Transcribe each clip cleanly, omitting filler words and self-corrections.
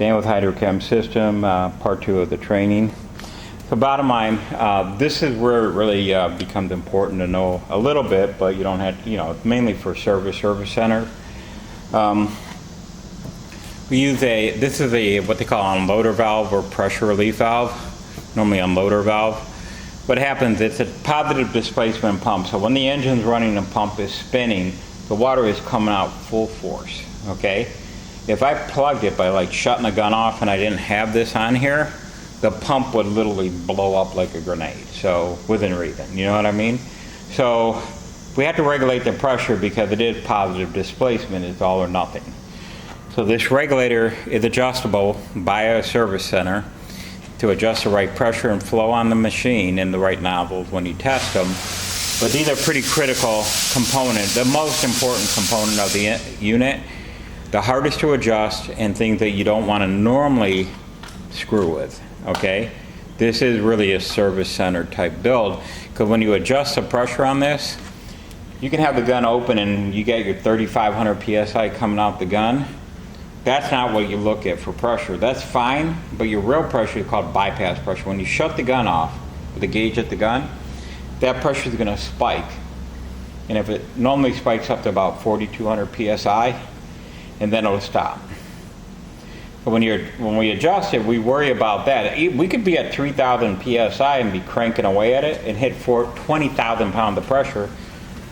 Dan with Hydrochem System, part 2 of the training. So bottom line, this is where it really becomes important to know a little bit, but you don't have, mainly for service center. We use this is what they call unloader valve or pressure relief valve, normally unloader valve. What happens, it's a positive displacement pump. So when the engine's running and pump is spinning, the water is coming out full force, okay? If I plugged it by like shutting the gun off and I didn't have this on here, the pump would literally blow up like a grenade, so within reason, you know what I mean? So we have to regulate the pressure because it is positive displacement, it's all or nothing. So this regulator is adjustable by a service center to adjust the right pressure and flow on the machine and the right nozzles when you test them. But these are pretty critical components, the most important component of the unit, the hardest to adjust and things that you don't want to normally screw with, okay? This is really a service center type build because when you adjust the pressure on this, you can have the gun open and you get your 3,500 PSI coming out the gun. That's not what you look at for pressure. That's fine, but your real pressure is called bypass pressure. When you shut the gun off with the gauge at the gun, that pressure is going to spike. And if it normally spikes up to about 4,200 PSI, and then it'll stop. But when we adjust it, we worry about that. We could be at 3,000 PSI and be cranking away at it and hit 20,000 pounds of pressure.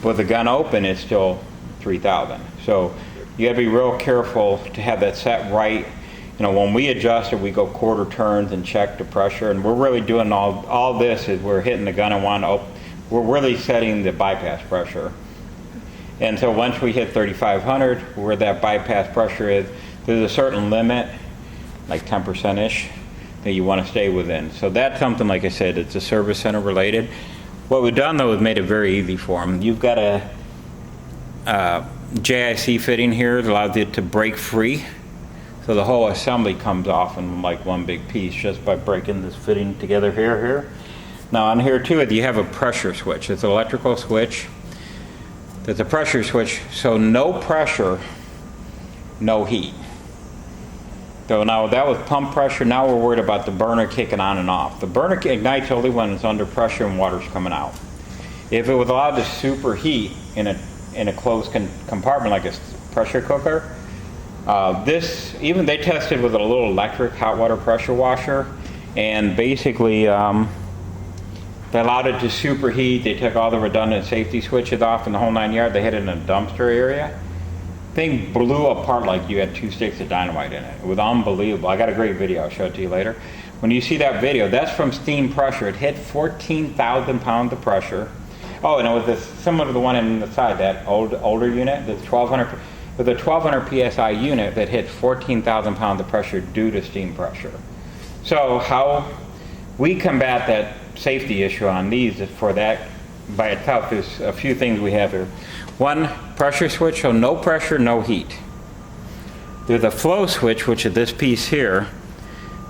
With the gun open, it's still 3,000. So you got to be real careful to have that set right. When we adjust it, we go quarter turns and check the pressure, and we're really doing all this is we're hitting the gun and we're really setting the bypass pressure. And so once we hit 3,500, where that bypass pressure is, there's a certain limit, like 10%-ish, that you want to stay within. So that's something, like I said, it's a service center related. What we've done though is made it very easy for them. You've got a JIC fitting here that allows it to break free. So the whole assembly comes off in like one big piece just by breaking this fitting together here. Now on here too, you have a pressure switch. It's an electrical switch. There's a pressure switch, so no pressure, no heat. So now that was pump pressure, now we're worried about the burner kicking on and off. The burner ignites only when it's under pressure and water's coming out. If it was allowed to superheat in a closed compartment like a pressure cooker, even they tested with a little electric hot water pressure washer, and basically they allowed it to superheat. They took all the redundant safety switches off and the whole 9 yards. They hid it in a dumpster area. Thing blew apart like you had 2 sticks of dynamite in it. It was unbelievable. I got a great video. I'll show it to you later. When you see that video, that's from steam pressure. It hit 14,000 pounds of pressure. Oh, and it was similar to the one in the side, that older unit, the 1,200. With a 1,200 PSI unit that hit 14,000 pounds of pressure due to steam pressure. So how we combat that safety issue on these is for that by itself. There's a few things we have here. One, pressure switch, so no pressure, no heat. There's a flow switch, which is this piece here,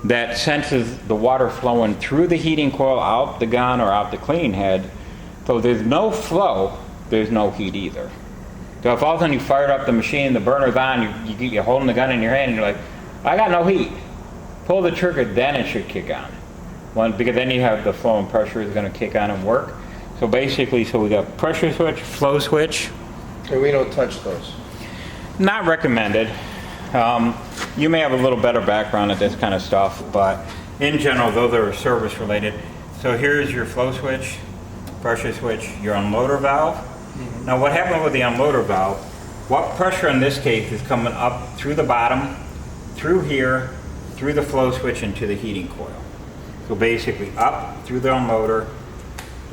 that senses the water flowing through the heating coil out the gun or out the cleaning head. So there's no flow, there's no heat either. So if all of a sudden you fired up the machine, the burner's on, you're holding the gun in your hand and you're like, I got no heat. Pull the trigger, then it should kick on. Because then you have the flow and pressure is going to kick on and work. So basically, we got pressure switch, flow switch. And we don't touch those. Not recommended. You may have a little better background at this kind of stuff, but in general, those are service related. So here's your flow switch, pressure switch, your unloader valve. Mm-hmm. Now what happened with the unloader valve, what pressure in this case is coming up through the bottom, through here, through the flow switch into the heating coil. So basically up through the unloader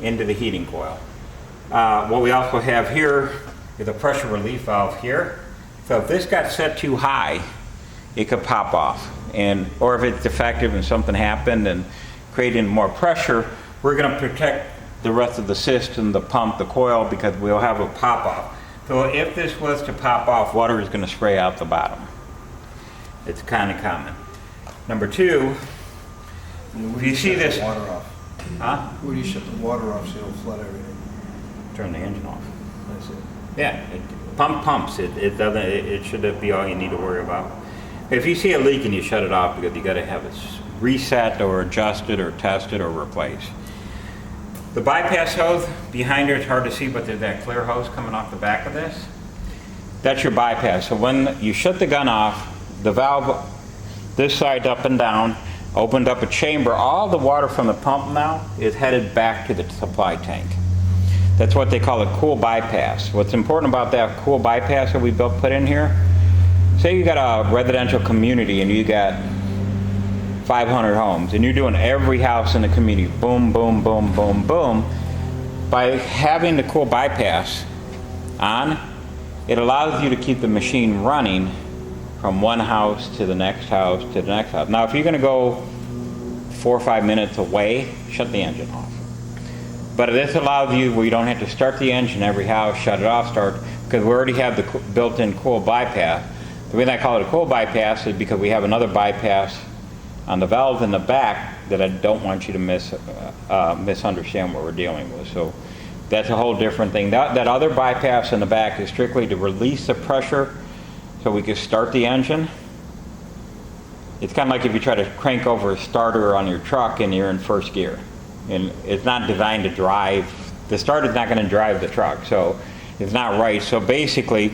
into the heating coil. What we also have here is a pressure relief valve here. So if this got set too high, it could pop off. Or if it's defective and something happened and creating more pressure, we're going to protect the rest of the system, the pump, the coil, because we'll have a pop off. So if this was to pop off, water is going to spray out the bottom. It's kind of common. Number two, if you see this, water off. Huh? Where do you shut the water off so you don't flood everything? Turn the engine off. That's it. Yeah, pumps. It doesn't. It should be all you need to worry about. If you see a leak and you shut it off, because you got to have it reset or adjusted or tested or replaced. The bypass hose behind it, it's hard to see, but there's that clear hose coming off the back of this. That's your bypass. So when you shut the gun off, the valve, this side up and down, opened up a chamber. All the water from the pump now is headed back to the supply tank. That's what they call a cool bypass. What's important about that cool bypass that we put in here, say you got a residential community and you got 500 homes and you're doing every house in the community, boom, boom, boom, boom, boom. By having the cool bypass on, it allows you to keep the machine running from one house to the next house to the next house. Now, if you're gonna go 4 or 5 minutes away, shut the engine off. But this allows you where you don't have to start the engine every house, shut it off, start, because we already have the built-in cool bypass. The reason I call it a cool bypass is because we have another bypass on the valve in the back that I don't want you to misunderstand what we're dealing with. So that's a whole different thing. That other bypass in the back is strictly to release the pressure so we can start the engine. It's kind of like if you try to crank over a starter on your truck and you're in first gear. And it's not designed to drive, the starter's not going to drive the truck, so it's not right. So basically,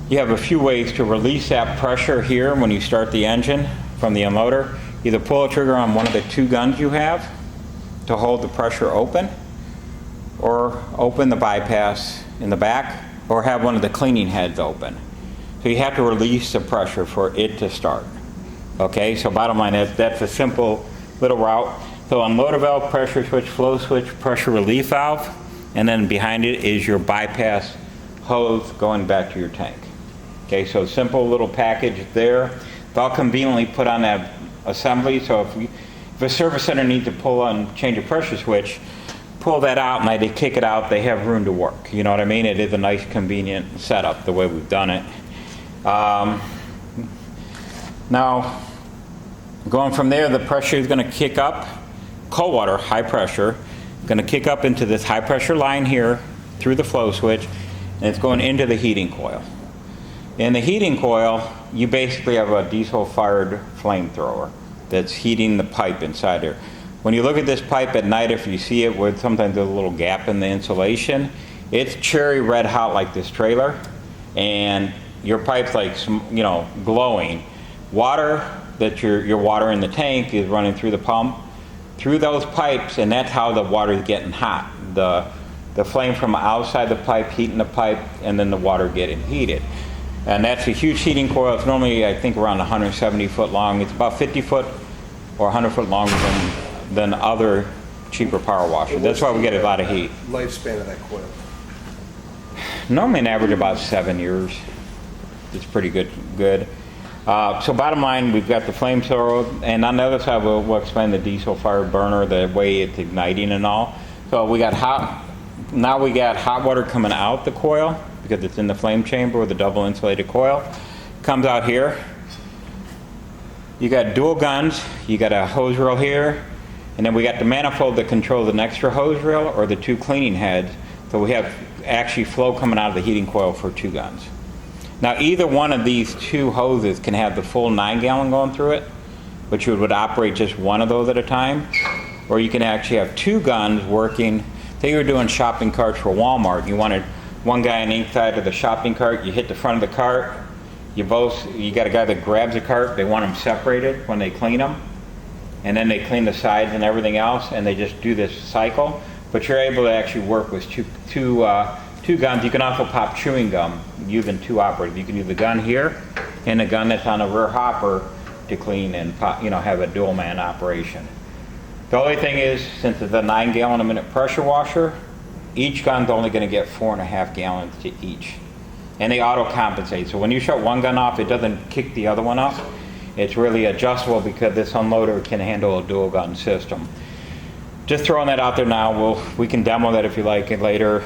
you have a few ways to release that pressure here when you start the engine from the unloader. Either pull a trigger on one of the 2 guns you have to hold the pressure open, or open the bypass in the back, or have one of the cleaning heads open. So you have to release the pressure for it to start. Okay, so bottom line is that's a simple little route. So unloader valve, pressure switch, flow switch, pressure relief valve, and then behind it is your bypass hose going back to your tank. Okay, so simple little package there. It's all conveniently put on that assembly, so if a service center needs to pull and change a pressure switch, pull that out and they kick it out, they have room to work. You know what I mean? It is a nice convenient setup the way we've done it. Now, going from there, the pressure is going to kick up, cold water, high pressure, going to kick up into this high pressure line here through the flow switch, and it's going into the heating coil. In the heating coil, you basically have a diesel-fired flamethrower that's heating the pipe inside there. When you look at this pipe at night, if you see it with sometimes there's a little gap in the insulation, it's cherry red hot like this trailer, and your pipe's like, you know, glowing. Water that your water in the tank is running through the pump, through those pipes, and that's how the water is getting hot. The flame from outside the pipe heating the pipe, and then the water getting heated. And that's a huge heating coil. It's normally, I think, around 170 foot long. It's about 50 foot or 100 foot longer than other cheaper power washers. That's why we get a lot of heat. Lifespan of that coil? Normally an average about 7 years. It's pretty good. So bottom line, we've got the flamethrower, and on the other side we'll explain the diesel-fired burner, the way it's igniting and all. So we got now we got hot water coming out the coil, because it's in the flame chamber with a double insulated coil. Comes out here. You got dual guns, you got a hose reel here, and then we got the manifold that controls an extra hose reel or the 2 cleaning heads. So we have actually flow coming out of the heating coil for 2 guns. Now either one of these 2 hoses can have the full 9 gallon going through it, but you would operate just one of those at a time. Or you can actually have 2 guns working. Say you were doing shopping carts for Walmart, you wanted one guy on each side of the shopping cart, you hit the front of the cart, you got a guy that grabs the cart, they want them separated when they clean them, and then they clean the sides and everything else, and they just do this cycle. But you're able to actually work with two guns. You can also pop chewing gum using 2 operators. You can use the gun here and the gun that's on the rear hopper to clean and pop, have a dual man operation. The only thing is, since it's a 9 gallon a minute pressure washer, each gun's only going to get 4.5 gallons to each. And they auto compensate. So when you shut one gun off, it doesn't kick the other one up. It's really adjustable because this unloader can handle a dual gun system. Just throwing that out there now. We can demo that if you like it later.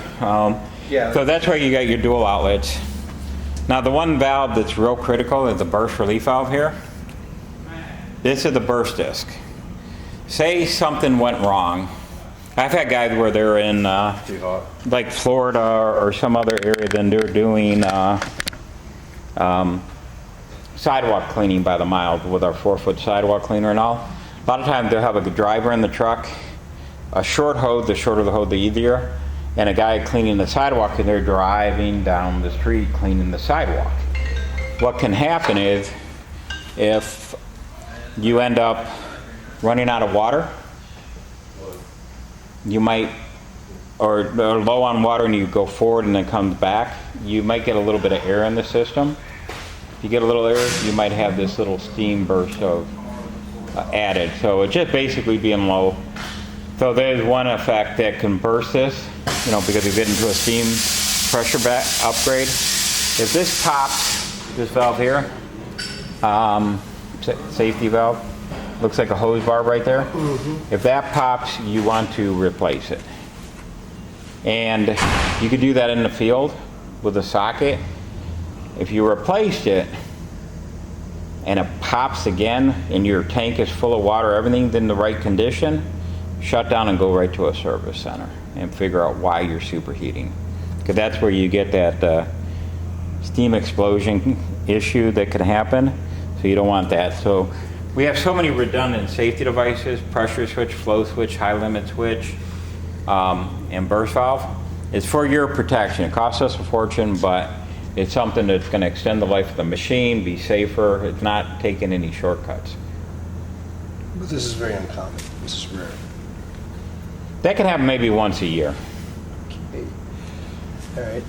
Yeah. So that's where you got your dual outlets. Now the one valve that's real critical is the burst relief valve here. This is the burst disc. Say something went wrong. I've had guys where they're in like Florida or some other area, then they're doing sidewalk cleaning by the mile with our 4-foot sidewalk cleaner and all. A lot of times they'll have a driver in the truck, a short hose, the shorter the hose, the easier, and a guy cleaning the sidewalk, and they're driving down the street cleaning the sidewalk. What can happen is if you end up running out of water, you might, or low on water and you go forward and then comes back, you might get a little bit of air in the system. If you get a little air, you might have this little steam burst of added. So it's just basically being low. So there's one effect that can burst this, you know, because we get into a steam pressure upgrade. If this pops, this valve here, safety valve, looks like a hose barb right there. Mm-hmm. If that pops, you want to replace it. And you could do that in the field with a socket. If you replaced it and it pops again and your tank is full of water, everything's in the right condition, shut down and go right to a service center and figure out why you're superheating. Because that's where you get that steam explosion issue that can happen. So you don't want that. So we have so many redundant safety devices: pressure switch, flow switch, high limit switch, and burst valve. It's for your protection. It costs us a fortune, but it's something that's going to extend the life of the machine, be safer. It's not taking any shortcuts. But this is very uncommon. This is rare. That can happen maybe once a year. Okay. All right.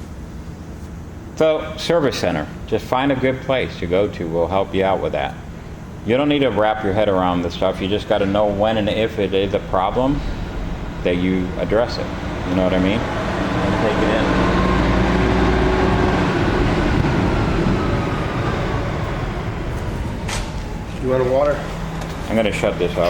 So, service center. Just find a good place to go to. We'll help you out with that. You don't need to wrap your head around this stuff. You just got to know when and if it is a problem that you address it. You know what I mean? And take it in. You want a water? I'm going to shut this off.